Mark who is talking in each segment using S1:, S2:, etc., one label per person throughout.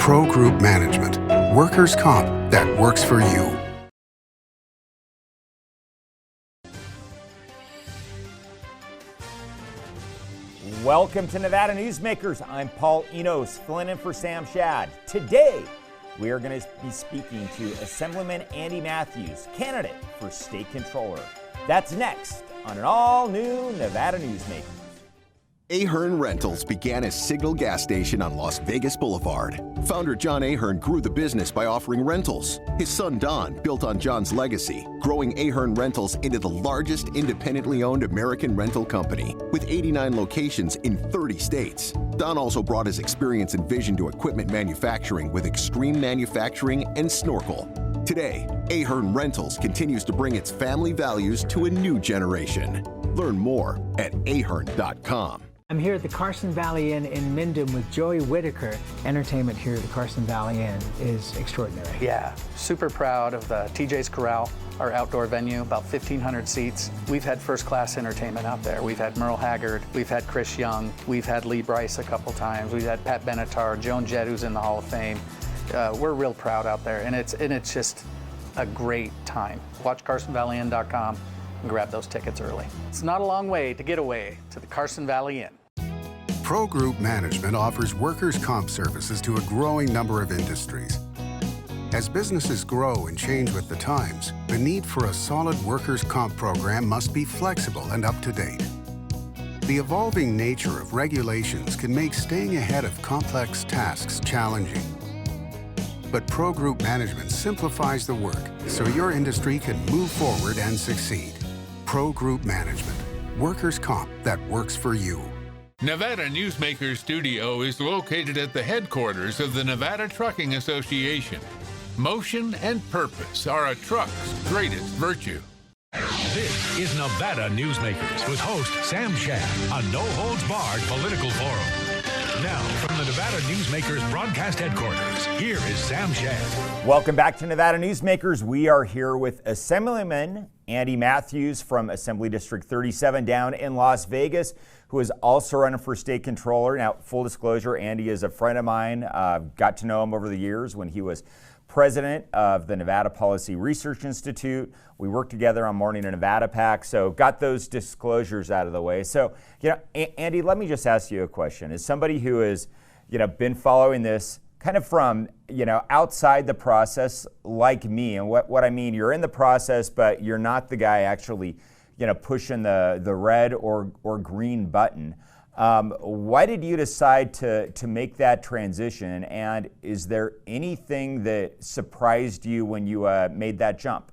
S1: Pro Group Management, workers' comp that works for you.
S2: Welcome to Nevada Newsmakers. I'm Paul Enos, filling in for Sam Shad. Today, we are going to be speaking to Assemblyman Andy Matthews, candidate for state controller. That's next on an all-new Nevada Newsmakers.
S3: Ahern Rentals began as Signal gas station on Las Vegas Boulevard. Founder John Ahern grew the business by offering rentals. His son Don built on John's legacy, growing Ahern Rentals into the largest independently owned American rental company with 89 locations in 30 states. Don also brought his experience and vision to equipment manufacturing with Extreme Manufacturing and Snorkel. Today, Ahern Rentals continues to bring its family values to a new generation. Learn more at ahern.com.
S4: I'm here at the Carson Valley Inn in Minden with Joey Whitaker. Entertainment here at the Carson Valley Inn is extraordinary.
S5: Yeah, super proud of the TJ's Corral, our outdoor venue, about 1,500 seats. We've had first-class entertainment out there. We've had Merle Haggard, we've had Chris Young, we've had Lee Bryce a couple times, we've had Pat Benatar, Joan Jett, who's in the Hall of Fame. We're real proud out there, and it's just a great time. Watch CarsonValleyInn.com and grab those tickets early. It's not a long way to get away to the Carson Valley Inn.
S1: Pro Group Management offers workers' comp services to a growing number of industries. As businesses grow and change with the times, the need for a solid workers' comp program must be flexible and up to date. The evolving nature of regulations can make staying ahead of complex tasks challenging. But Pro Group Management simplifies the work so your industry can move forward and succeed. Pro Group Management, workers' comp that works for you.
S6: Nevada Newsmakers Studio is located at the headquarters of the Nevada Trucking Association. Motion and purpose are a truck's greatest virtue.
S7: This is Nevada Newsmakers with host Sam Shad, a no-holds-barred political forum. Now, from the Nevada Newsmakers broadcast headquarters, here is Sam Shad.
S2: Welcome back to Nevada Newsmakers. We are here with Assemblyman Andy Matthews from Assembly District 37 down in Las Vegas, who is also running for state controller. Now, full disclosure, Andy is a friend of mine. Got to know him over the years when he was president of the Nevada Policy Research Institute. We worked together on Morning in Nevada PAC, so got those disclosures out of the way. So, Andy, let me just ask you a question. As somebody who has, been following this kind of from, outside the process like me, and what I mean, you're in the process, but you're not the guy actually, pushing the red or green button. Why did you decide to make that transition? And is there anything that surprised you when you made that jump?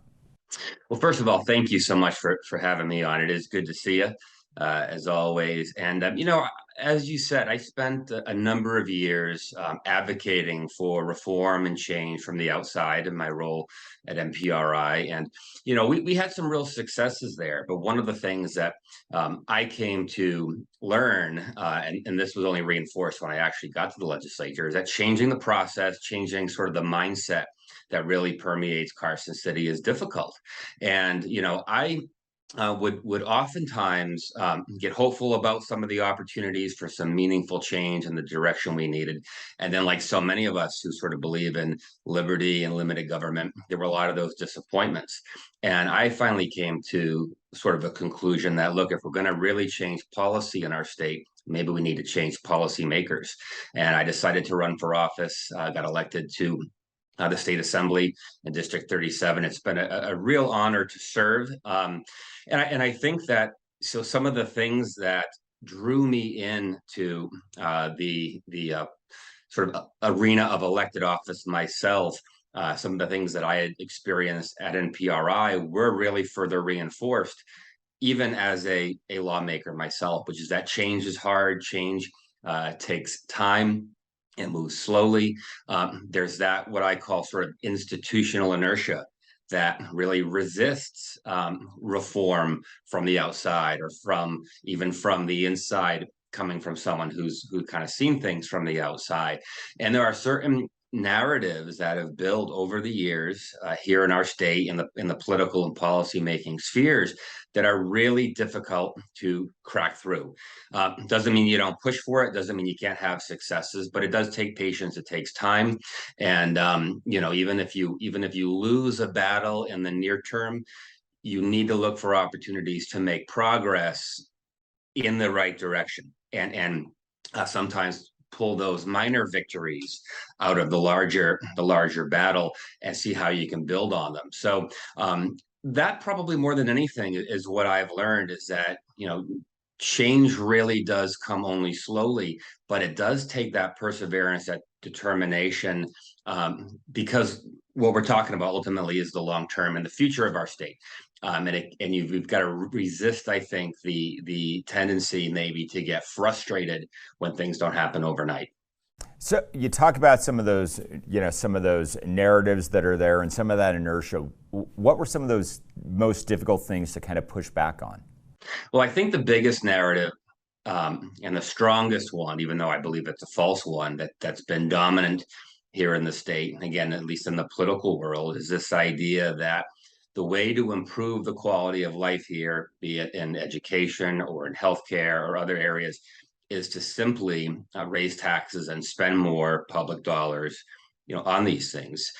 S8: Well, first of all, thank you so much for having me on. It is good to see you, as always. And, as you said, I spent a number of years advocating for reform and change from the outside in my role at MPRI. And, we had some real successes there. But one of the things that I came to learn, and this was only reinforced when I actually got to the legislature, is that changing the process, changing sort of the mindset that really permeates Carson City is difficult. And, I would oftentimes get hopeful about some of the opportunities for some meaningful change in the direction we needed. And then, like so many of us who sort of believe in liberty and limited government, there were a lot of those disappointments. And I finally came to sort of a conclusion that, look, if we're going to really change policy in our state, maybe we need to change policymakers. And I decided to run for office, got elected to the State Assembly in District 37. It's been a real honor to serve. And I think that some of the things that drew me into the sort of arena of elected office myself, some of the things that I had experienced at NPRI were really further reinforced, even as a lawmaker myself, which is that change is hard, change takes time. It moves slowly. There's that, what I call sort of institutional inertia that really resists reform from the outside or even from the inside, coming from someone who's kind of seen things from the outside. And there are certain narratives that have built over the years here in our state in the political and policy making spheres that are really difficult to crack through. Doesn't mean you don't push for it. Doesn't mean you can't have successes, but it does take patience. It takes time, and even if you lose a battle in the near term, you need to look for opportunities to make progress in the right direction, and sometimes pull those minor victories out of the larger battle and see how you can build on them. So that probably more than anything is what I've learned, is that change really does come only slowly, but it does take that perseverance, that determination, because what we're talking about ultimately is the long term and the future of our state. And you've got to resist, I think, the tendency maybe to get frustrated when things don't happen overnight.
S2: So you talk about some of those narratives that are there and some of that inertia. What were some of those most difficult things to kind of push back on?
S8: Well, I think the biggest narrative and the strongest one, even though I believe it's a false one, that's been dominant here in the state, and again, at least in the political world, is this idea that the way to improve the quality of life here, be it in education or in healthcare or other areas, is to simply raise taxes and spend more public dollars, on these things.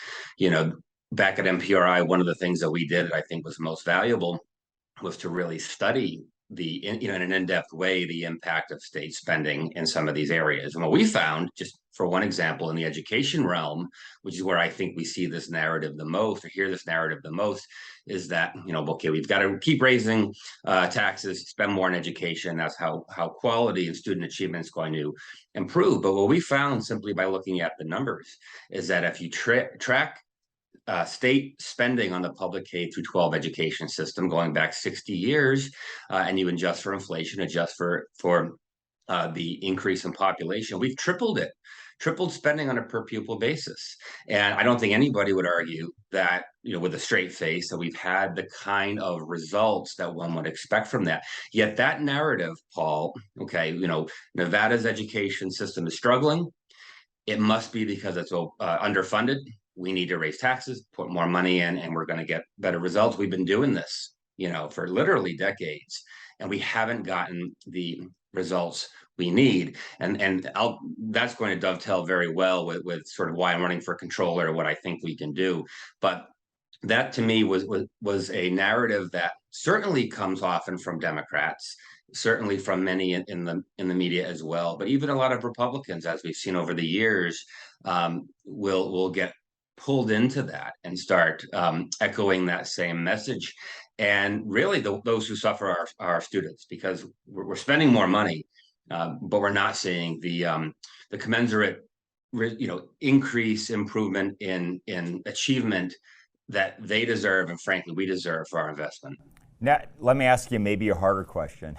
S8: Back at MPRI, one of the things that we did that I think was most valuable was to really study in an in-depth way the impact of state spending in some of these areas. And what we found, just for one example, in the education realm, which is where I think we see this narrative the most, or hear this narrative the most, is that okay, we've got to keep raising taxes, spend more on education. That's how quality and student achievement is going to improve. But what we found, simply by looking at the numbers, is that if you track state spending on the public K through 12 education system going back 60 years, and you adjust for inflation, adjust for the increase in population, we've tripled spending on a per pupil basis. And I don't think anybody would argue that, with a straight face, that we've had the kind of results that one would expect from that. Yet that narrative, Paul, Nevada's education system is struggling. It must be because it's underfunded. We need to raise taxes, put more money in, and we're going to get better results. We've been doing this, for literally decades, and we haven't gotten the results we need. And that's going to dovetail very well with sort of why I'm running for controller, what I think we can do. But that to me was a narrative that certainly comes often from Democrats, certainly from many in the media as well, but even a lot of Republicans, as we've seen over the years, will get pulled into that and start echoing that same message. And really, those who suffer are our students, because we're spending more money, but we're not seeing the commensurate, increase, improvement in achievement that they deserve, and frankly, we deserve for our investment.
S2: Now, let me ask you maybe a harder question.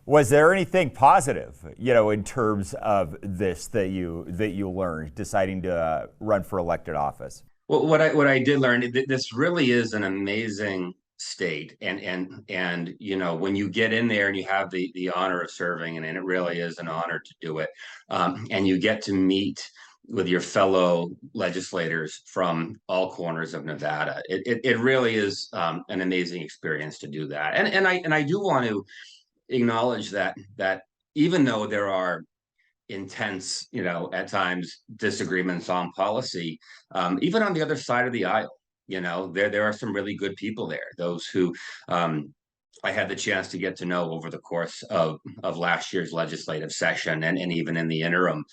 S2: Was there anything positive, in terms of this that you learned deciding to run for elected office?
S8: Well, what I did learn, this really is an amazing state, and when you get in there and you have the honor of serving, and it really is an honor to do it, and you get to meet with your fellow legislators from all corners of Nevada. It really is an amazing experience to do that. And I do want to acknowledge that even though there are intense, at times disagreements on policy, even on the other side of the aisle, there are some really good people there. Those who I had the chance to get to know over the course of last year's legislative session, and even in the interim,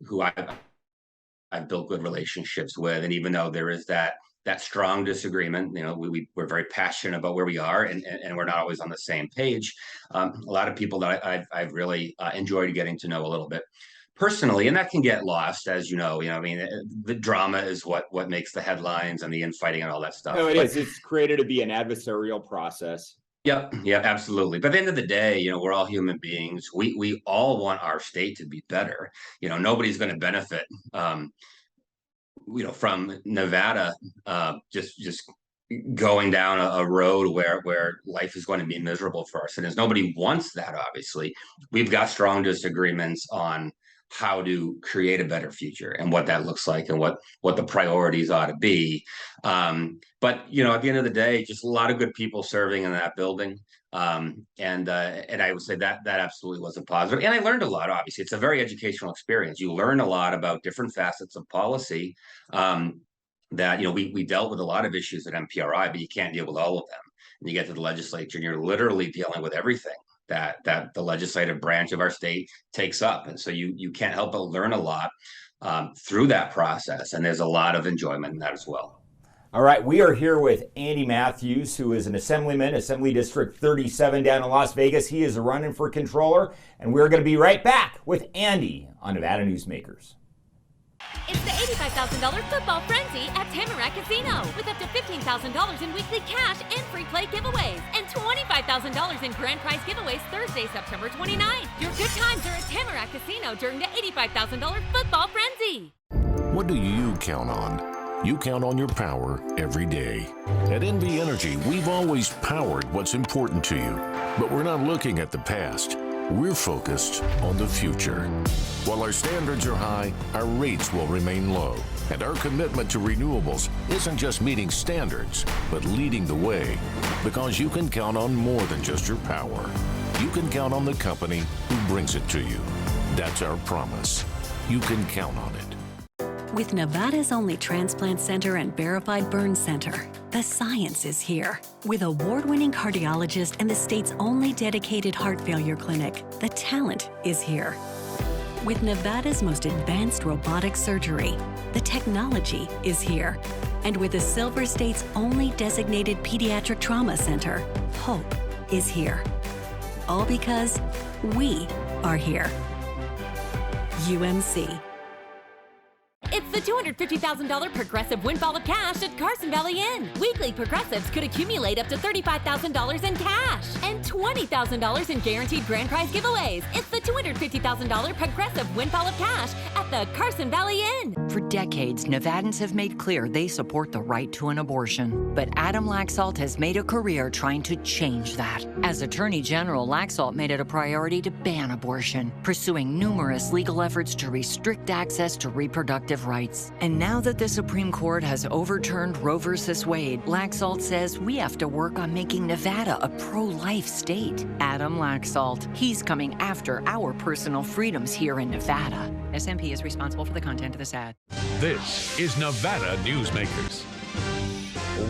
S8: who I've built good relationships with. And even though there is that strong disagreement, we're very passionate about where we are, and we're not always on the same page. A lot of people that I've really enjoyed getting to know a little bit personally, and that can get lost, as the drama is what makes the headlines and the infighting and all that stuff.
S9: No, it is. It's created to be an adversarial process.
S8: Yeah, absolutely. But at the end of the day, we're all human beings. We all want our state to be better. Nobody's going to benefit, from Nevada just going down a road where life is going to be miserable for our citizens. Nobody wants that, obviously. We've got strong disagreements on how to create a better future and what that looks like and what the priorities ought to be. But at the end of the day, just a lot of good people serving in that building. And I would say that absolutely was a positive. And I learned a lot. Obviously, it's a very educational experience. You learn a lot about different facets of policy. That we dealt with a lot of issues at MPRI, but you can't deal with all of them. And you get to the legislature, and you're literally dealing with everything that the legislative branch of our state takes up. And so you can't help but learn a lot through that process. And there's a lot of enjoyment in that as well.
S2: All right, we are here with Andy Matthews, who is an assemblyman, Assembly District 37 down in Las Vegas. He is running for controller, and we're going to be right back with Andy on Nevada Newsmakers.
S10: It's the $85,000 football frenzy at TAMARACK Casino with up to $15,000 in weekly cash and free play giveaways and $25,000 in grand prize giveaways Thursday, September 29th. Your good times are at TAMARACK Casino during the $85,000 football frenzy.
S7: What do you count on? You count on your power every day. At NV Energy, we've always powered what's important to you, but we're not looking at the past. We're focused on the future. While our standards are high, our rates will remain low. And our commitment to renewables isn't just meeting standards, but leading the way. Because you can count on more than just your power. You can count on the company who brings it to you. That's our promise. You can count on it.
S11: With Nevada's only transplant center and verified burn center, the science is here. With award-winning cardiologist and the state's only dedicated heart failure clinic, the talent is here. With Nevada's most advanced robotic surgery, the technology is here. And with the Silver State's only designated pediatric trauma center, hope is here. All because we are here. UMC.
S10: It's the $250,000 progressive windfall of cash at Carson Valley Inn. Weekly progressives could accumulate up to $35,000 in cash and $20,000 in guaranteed grand prize giveaways. It's the $250,000 progressive windfall of cash at the Carson Valley Inn.
S12: For decades, Nevadans have made clear they support the right to an abortion. But Adam Laxalt has made a career trying to change that. As Attorney General, Laxalt made it a priority to ban abortion, pursuing numerous legal efforts to restrict access to reproductive rights. And now that the Supreme Court has overturned Roe v. Wade, Laxalt says we have to work on making Nevada a pro-life state. Adam Laxalt, he's coming after our personal freedoms here in Nevada. SMP is responsible for the content of this ad.
S7: This is Nevada Newsmakers.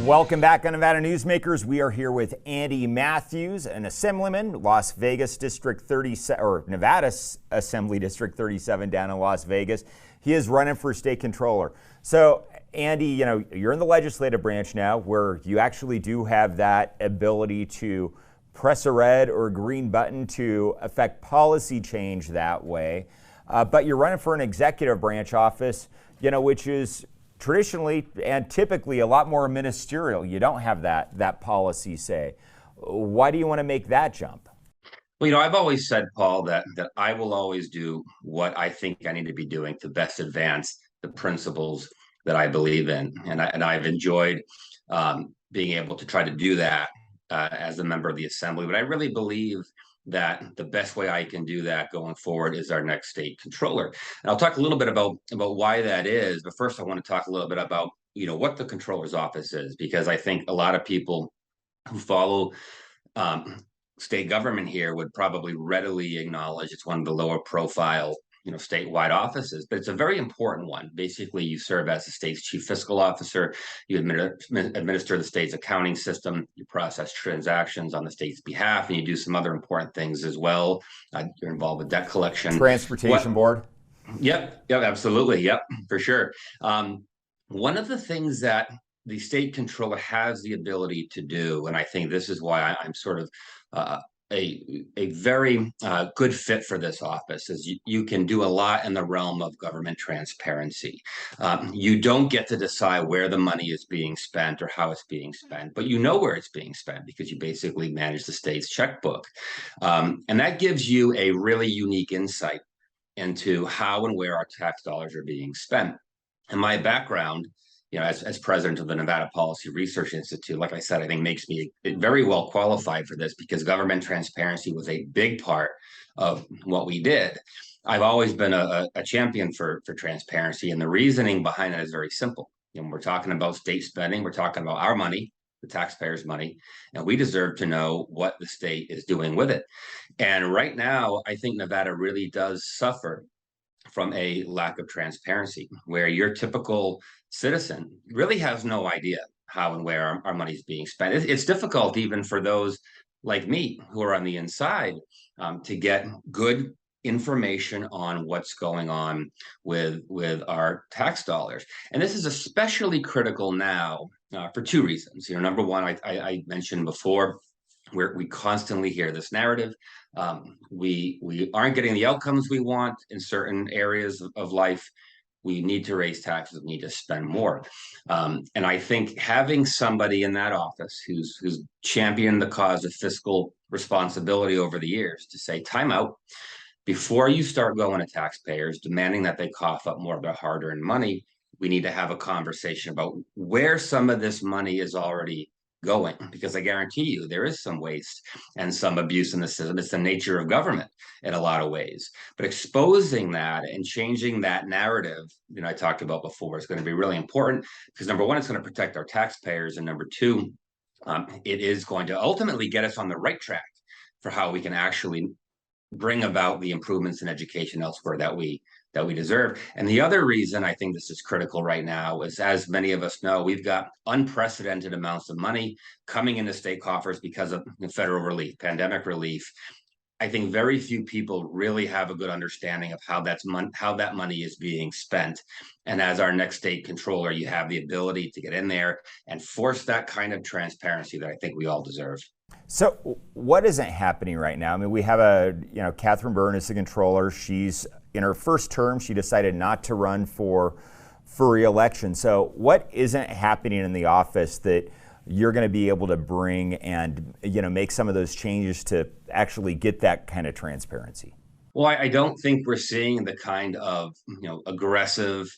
S2: Welcome back on Nevada Newsmakers. We are here with Andy Matthews, an assemblyman, Las Vegas District 37, or Nevada Assembly District 37 down in Las Vegas. He is running for state controller. So, Andy, you're in the legislative branch now where you actually do have that ability to press a red or green button to affect policy change that way. But you're running for an executive branch office, which is traditionally and typically a lot more ministerial. You don't have that policy say. Why do you want to make that jump?
S8: Well, I've always said, Paul, that I will always do what I think I need to be doing to best advance the principles that I believe in. And I've enjoyed being able to try to do that as a member of the assembly. But I really believe that the best way I can do that going forward is our next state controller. And I'll talk a little bit about why that is. But first, I want to talk a little bit about, what the controller's office is, because I think a lot of people who follow state government here would probably readily acknowledge it's one of the lower profile, statewide offices, but it's a very important one. Basically, you serve as the state's chief fiscal officer, you administer the state's accounting system, you process transactions on the state's behalf, and you do some other important things as well. You're involved with debt collection.
S2: Transportation board.
S8: Yep, absolutely. Yep, for sure. One of the things that the state controller has the ability to do, and I think this is why I'm sort of a very good fit for this office, is you can do a lot in the realm of government transparency. You don't get to decide where the money is being spent or how it's being spent, but you know where it's being spent because you basically manage the state's checkbook. And that gives you a really unique insight into how and where our tax dollars are being spent. And my background as president of the Nevada Policy Research Institute, like I said, I think makes me very well qualified for this, because government transparency was a big part of what we did. I've always been a champion for transparency, and the reasoning behind it is very simple. We're talking about state spending, we're talking about our money, the taxpayers' money, and we deserve to know what the state is doing with it. And right now, I think Nevada really does suffer from a lack of transparency, where your typical citizen really has no idea how and where our money is being spent. It's difficult even for those like me who are on the inside to get good information on what's going on with our tax dollars. And this is especially critical now for two reasons. Number one, I mentioned before, where we constantly hear this narrative. We aren't getting the outcomes we want in certain areas of life. We need to raise taxes, we need to spend more. And I think having somebody in that office who's championed the cause of fiscal responsibility over the years to say, time out, before you start going to taxpayers demanding that they cough up more of their hard-earned money, we need to have a conversation about where some of this money is already going, because I guarantee you there is some waste and some abuse in the system. It's the nature of government in a lot of ways. But exposing that and changing that narrative, I talked about before, is going to be really important, because number one, it's going to protect our taxpayers, and number two, it is going to ultimately get us on the right track for how we can actually bring about the improvements in education elsewhere that we deserve. And the other reason I think this is critical right now is, as many of us know, we've got unprecedented amounts of money coming into state coffers because of federal relief, pandemic relief. I think very few people really have a good understanding of how that money is being spent. And as our next state controller, you have the ability to get in there and force that kind of transparency that I think we all deserve.
S2: So what isn't happening right now? I mean, we have Catherine Byrne is the controller. She's in her first term. She decided not to run for re-election. So what isn't happening in the office that you're going to be able to bring and make some of those changes to actually get that kind of transparency?
S8: Well, I don't think we're seeing the kind of aggressive,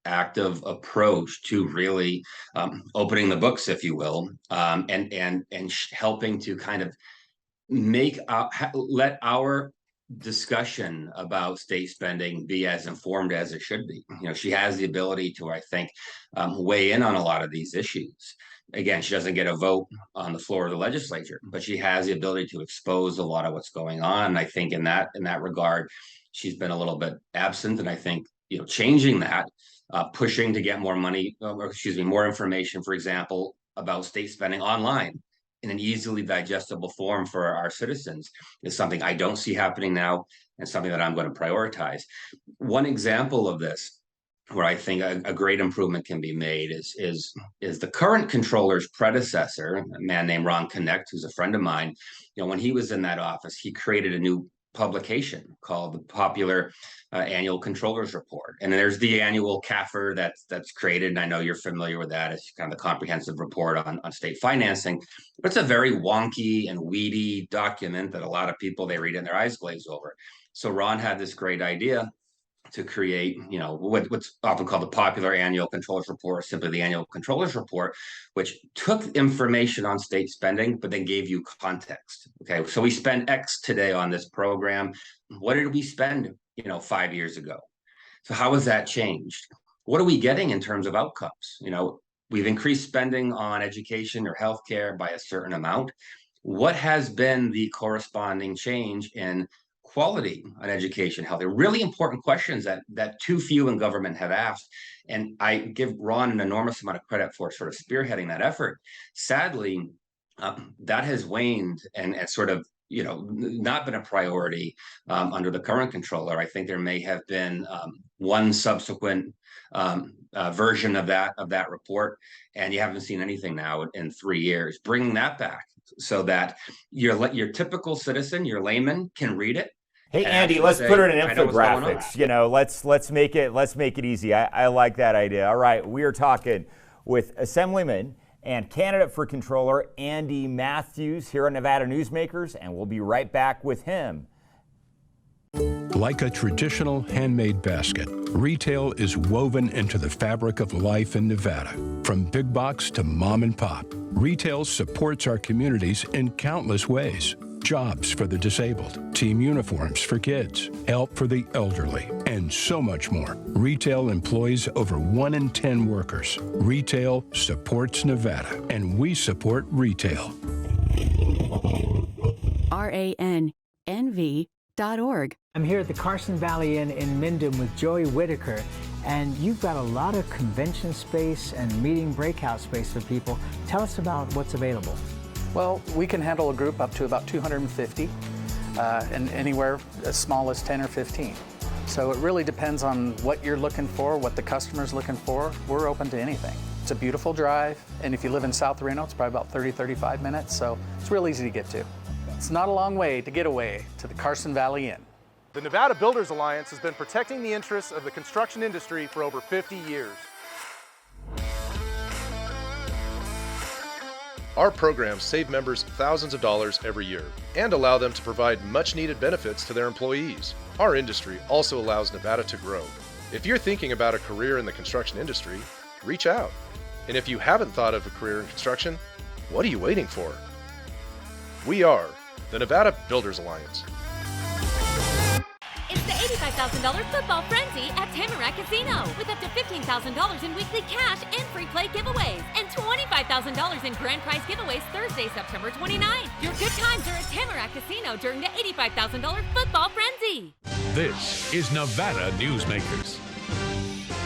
S8: active approach to really opening the books, if you will, and helping to kind of let our discussion about state spending be as informed as it should be. She has the ability to, I think, weigh in on a lot of these issues. Again, she doesn't get a vote on the floor of the legislature, but she has the ability to expose a lot of what's going on. And I think in that regard, she's been a little bit absent. And I think changing that, pushing to get more money, more information, for example, about state spending online in an easily digestible form for our citizens is something I don't see happening now, and something that I'm going to prioritize. One example of this, where I think a great improvement can be made, is the current controller's predecessor, a man named Ron Connect, who's a friend of mine. When he was in that office, he created a new publication called the popular Annual Controllers Report. And there's the annual CAFR that's created, and I know you're familiar with that. It's kind of the comprehensive report on state financing. But it's a very wonky and weedy document that a lot of people, they read it and their eyes glaze over. So Ron had this great idea to create, what's often called the popular Annual Controllers Report, or simply the Annual Controllers Report, which took information on state spending, but then gave you context. Okay, so we spend X today on this program. What did we spend, 5 years ago? So how has that changed? What are we getting in terms of outcomes? We've increased spending on education or healthcare by a certain amount. What has been the corresponding change in quality on education, health? They're really important questions that too few in government have asked. And I give Ron an enormous amount of credit for sort of spearheading that effort. Sadly, that has waned and sort of, not been a priority under the current controller. I think there may have been one subsequent version of that report, and you haven't seen anything now in 3 years. Bringing that back so that your typical citizen, your layman, can read it.
S2: Hey, Andy, let's put it in infographics. Let's make it easy. I like that idea. All right, we are talking with Assemblyman and candidate for controller Andy Matthews here on Nevada Newsmakers, and we'll be right back with him.
S13: Like a traditional handmade basket, retail is woven into the fabric of life in Nevada. From big box to mom and pop, retail supports our communities in countless ways. Jobs for the disabled, team uniforms for kids, help for the elderly, and so much more. Retail employs over 1 in 10 workers. Retail supports Nevada, and we support retail.
S11: RANNV.org.
S4: I'm here at the Carson Valley Inn in Minden with Joey Whitaker, and you've got a lot of convention space and meeting breakout space for people. Tell us about what's available.
S5: Well, we can handle a group up to about 250, and anywhere as small as 10 or 15. So it really depends on what you're looking for, what the customer's looking for. We're open to anything. It's a beautiful drive, and if you live in South Reno, it's probably about 30-35 minutes, so it's real easy to get to. It's not a long way to get away to the Carson Valley Inn.
S14: The Nevada Builders Alliance has been protecting the interests of the construction industry for over 50 years.
S15: Our programs save members thousands of dollars every year and allow them to provide much-needed benefits to their employees. Our industry also allows Nevada to grow. If you're thinking about a career in the construction industry, reach out. And if you haven't thought of a career in construction, what are you waiting for? We are the Nevada Builders Alliance.
S10: It's the $85,000 football frenzy at Tamarack Casino with up to $15,000 in weekly cash and free play giveaways and $25,000 in grand prize giveaways Thursday, September 29th. Your good times are at Tamarack Casino during the $85,000 football frenzy.
S7: This is Nevada Newsmakers.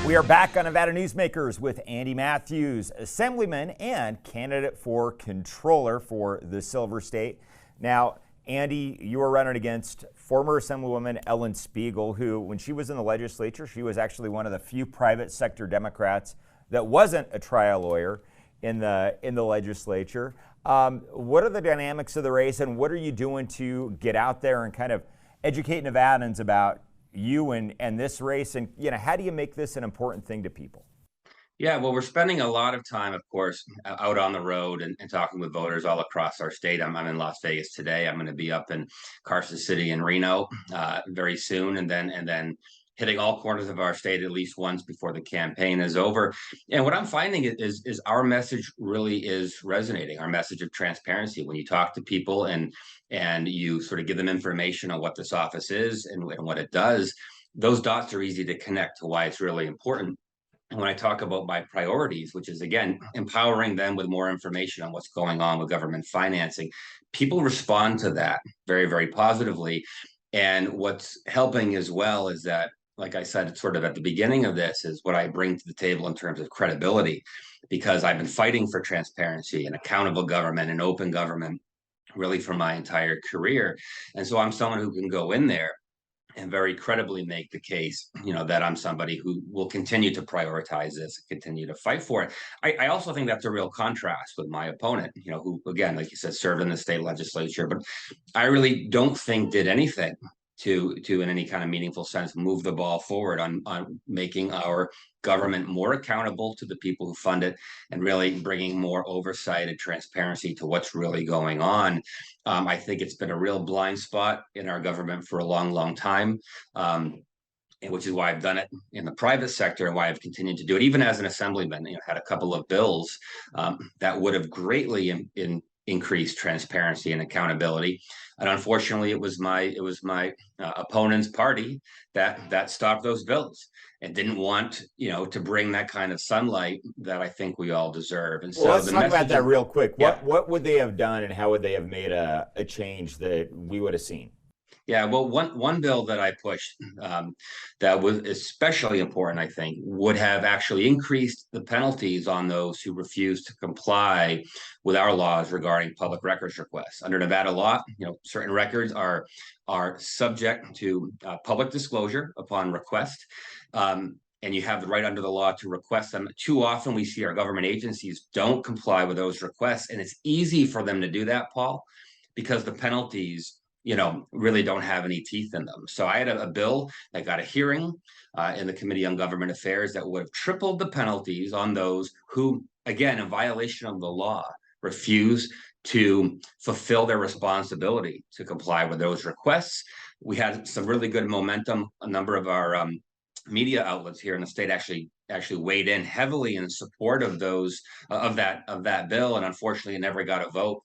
S2: We are back on Nevada Newsmakers with Andy Matthews, Assemblyman and candidate for Controller for the Silver State. Now, Andy, you are running against former Assemblywoman Ellen Spiegel, who, when she was in the legislature, she was actually one of the few private sector Democrats that wasn't a trial lawyer in the legislature. What are the dynamics of the race, and what are you doing to get out there and kind of educate Nevadans about you and this race, and how do you make this an important thing to people?
S8: Yeah, well, we're spending a lot of time, of course, out on the road and talking with voters all across our state. I'm in Las Vegas today. I'm going to be up in Carson City and Reno very soon, and then hitting all corners of our state at least once before the campaign is over. And what I'm finding is our message really is resonating. Our message of transparency. When you talk to people and you sort of give them information on what this office is and what it does, those dots are easy to connect to why it's really important. And when I talk about my priorities, which is, again, empowering them with more information on what's going on with government financing, people respond to that very, very positively. And what's helping as well is that, like I said, sort of at the beginning of this, is what I bring to the table in terms of credibility, because I've been fighting for transparency and accountable government and open government really for my entire career. And so I'm someone who can go in there and very credibly make the case, that I'm somebody who will continue to prioritize this, continue to fight for it. I also think that's a real contrast with my opponent, who, again, like you said, served in the state legislature, but I really don't think did anything to in any kind of meaningful sense move the ball forward on making our government more accountable to the people who fund it and really bringing more oversight and transparency to what's really going on. I think it's been a real blind spot in our government for a long, long time, which is why I've done it in the private sector and why I've continued to do it, even as an assemblyman. Had a couple of bills that would have greatly increased transparency and accountability, and unfortunately, it was my opponent's party that stopped those bills and didn't want to bring that kind of sunlight that I think we all deserve. And so
S2: let's talk about that real quick.
S8: Yeah.
S2: What would they have done, and how would they have made a change that we would have seen?
S8: Yeah, well, one bill that I pushed that was especially important, I think, would have actually increased the penalties on those who refuse to comply with our laws regarding public records requests. Under Nevada law, certain records are subject to public disclosure upon request. And you have the right under the law to request them. Too often we see our government agencies don't comply with those requests, and it's easy for them to do that, Paul, because the penalties really don't have any teeth in them. So I had a bill that got a hearing in the Committee on Government Affairs that would have tripled the penalties on those who, again, in violation of the law, refuse to fulfill their responsibility to comply with those requests. We had some really good momentum. A number of our media outlets here in the state actually weighed in heavily in support of those of that bill, and unfortunately, it never got a vote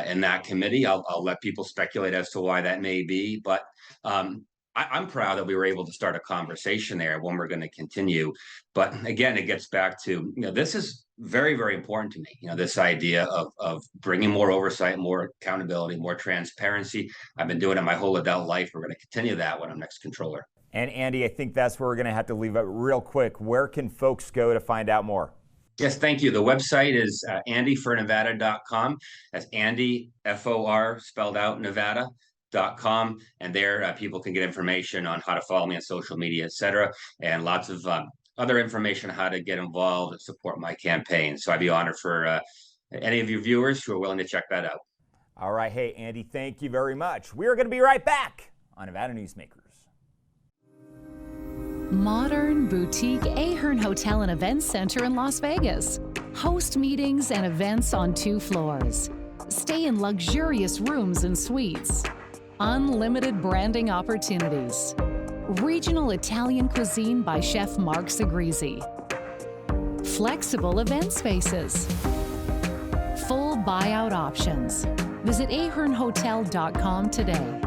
S8: in that committee. I'll let people speculate as to why that may be, but I'm proud that we were able to start a conversation there, one we're going to continue. But again, it gets back to, this is very, very important to me. This idea of bringing more oversight, more accountability, more transparency. I've been doing it my whole adult life. We're going to continue that when I'm next controller.
S2: And Andy, I think that's where we're going to have to leave it real quick. Where can folks go to find out more?
S8: Yes, thank you. The website is andyfornevada.com. That's Andy, F-O-R, spelled out, Nevada.com. And there people can get information on how to follow me on social media, etc. And lots of other information on how to get involved and support my campaign. So I'd be honored for any of your viewers who are willing to check that out.
S2: All right. Hey, Andy, thank you very much. We're going to be right back on Nevada Newsmakers.
S16: Modern boutique Ahern Hotel and Events Center in Las Vegas. Host meetings and events on 2 floors. Stay in luxurious rooms and suites. Unlimited branding opportunities. Regional Italian cuisine by Chef Mark Segrisi. Flexible event spaces. Full buyout options. Visit ahernhotel.com today.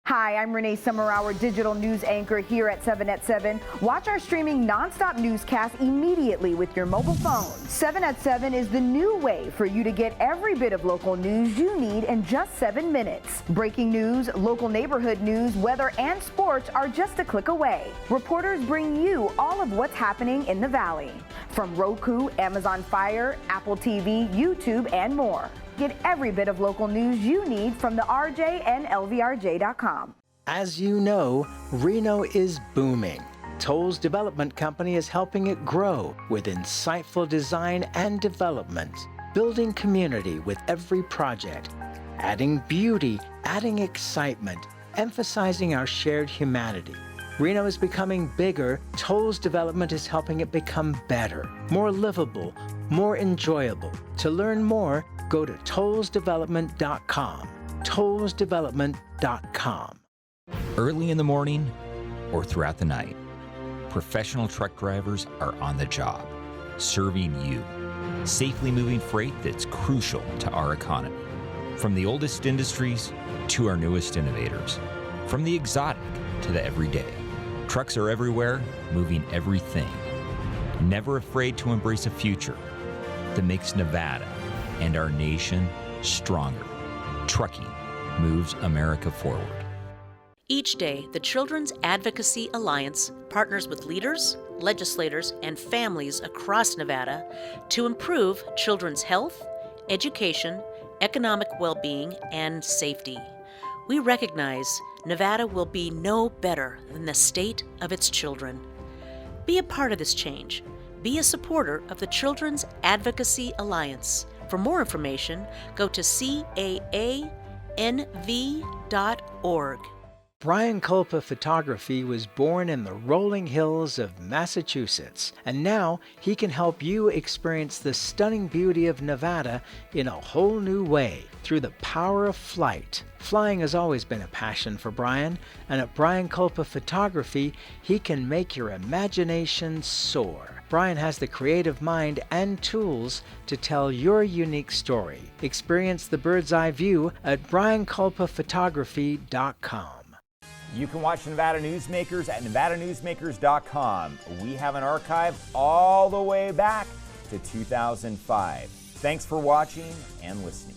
S17: Hi, I'm Renee Summer, our digital news anchor here at 7 at 7. Watch our streaming nonstop newscast immediately with your mobile phone. 7 at 7 is the new way for you to get every bit of local news you need in just 7 minutes. Breaking news, local neighborhood news, weather, and sports are just a click away. Reporters bring you all of what's happening in the Valley. From Roku, Amazon Fire, Apple TV, YouTube, and more. Get every bit of local news you need from the RJ and LVRJ.com.
S4: As you know, Reno is booming. Toll's development company is helping it grow with insightful design and development, building community with every project, adding beauty, adding excitement, emphasizing our shared humanity. Reno is becoming bigger. Toll's development is helping it become better, more livable, more enjoyable. To learn more, go to tollsdevelopment.com. tollsdevelopment.com.
S18: Early in the morning or throughout the night, professional truck drivers are on the job, serving you, safely moving freight that's crucial to our economy. From the oldest industries to our newest innovators, from the exotic to the everyday, trucks are everywhere, moving everything. Never afraid to embrace a future that makes Nevada and our nation stronger. Trucking moves America forward.
S19: Each day, the Children's Advocacy Alliance partners with leaders, legislators, and families across Nevada to improve children's health, education, economic well-being, and safety. We recognize Nevada will be no better than the state of its children. Be a part of this change. Be a supporter of the Children's Advocacy Alliance. For more information, go to caanv.org.
S4: Brian Culpa Photography was born in the rolling hills of Massachusetts, and now he can help you experience the stunning beauty of Nevada in a whole new way through the power of flight. Flying has always been a passion for Brian, and at Brian Culpa Photography, he can make your imagination soar. Brian has the creative mind and tools to tell your unique story. Experience the bird's eye view at brianculpaphotography.com.
S2: You can watch Nevada Newsmakers at nevadanewsmakers.com. We have an archive all the way back to 2005. Thanks for watching and listening.